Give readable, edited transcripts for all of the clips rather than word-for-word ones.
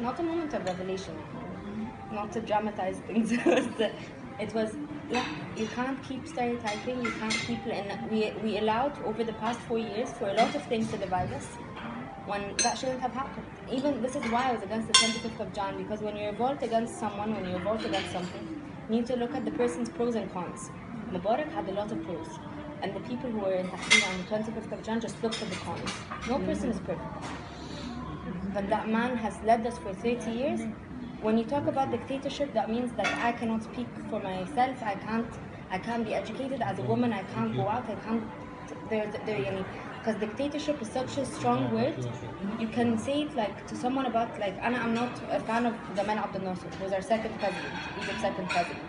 not a moment of revelation, not to dramatize things. It was, yeah, you can't keep stereotyping, you can't keep, and we allowed over the past 4 years for a lot of things to divide us when that shouldn't have happened. Even this is why I was against the 25th of Jan, because when you revolt against someone, when you revolt against something, you need to look at the person's pros and cons. Mubarak had a lot of pros, and the people who were in Tahrir on the 25th of Jan just looked at the cons. No person is perfect. But that man has led us for 30 years. When you talk about dictatorship, that means that I cannot speak for myself. I can't be educated as a woman. I can't go out. I can't. Because dictatorship is such a strong word. You can say it like to someone about like I'm not a fan of Gamal Abdel Nasser, who was our second president, Egypt's second president.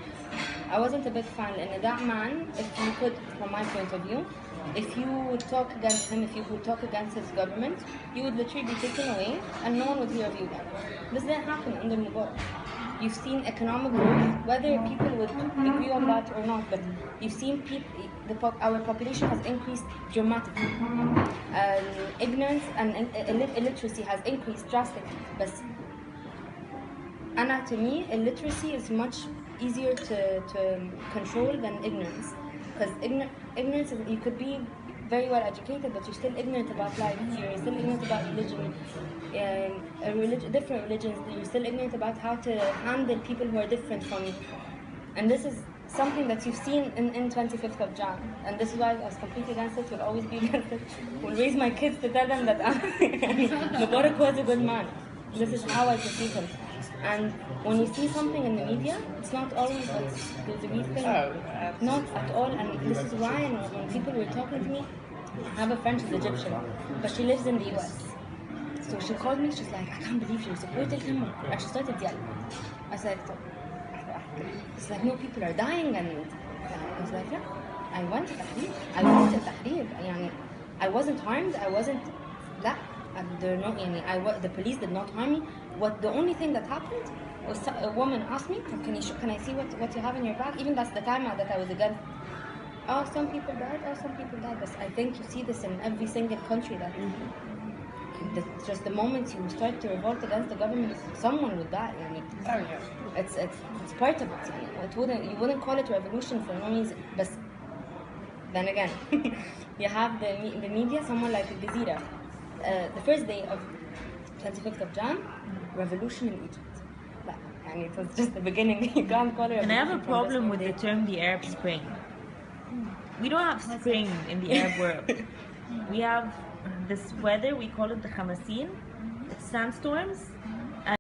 I wasn't a big fan, and that man, if you could, from my point of view, if you would talk against him, if you would talk against his government, you would literally be taken away and no one would hear of you again. This didn't happen under Mubarak. You've seen economic growth, whether people would agree on that or not, but you've seen our population has increased dramatically. Ignorance and illiteracy has increased drastically. But to me, illiteracy is much easier to control than ignorance. Because ignorance is, you could be very well educated, but you're still ignorant about life. You're still ignorant about religion, different religions. You're still ignorant about how to handle people who are different from you. And this is something that you've seen in 25th of Jan. And this is why I was completely against it, will always be against it. Will raise my kids to tell them that Mubarak was a good man. This is how I perceive him. And when you see something in the media, it's not always the real thing. Not at all. And this is why when people were talking to me, I have a friend who's Egyptian, but she lives in the US. So she called me, she's like, I can't believe you supported him. And she started yelling. I said, it's like, no, people are dying. And I was like, yeah, I went to Tahrir. I wasn't harmed. I wasn't, لا. The police did not harm me. The only thing that happened was a woman asked me, can I see what you have in your bag? Even that's the time that I was against. Oh, some people died. But I think you see this in every single country that just the moment you start to revolt against the government, someone would die. It's part of it. You wouldn't call it revolution for no reason. But then again, you have the media, someone like Al Jazeera. The first day of 25th of Jan, revolution in Egypt. It was just the beginning. You can't call it. And I have a problem with the term the Arab Spring. We don't have spring in the Arab world. We have this weather, we call it the Khamaseen. It's sandstorms,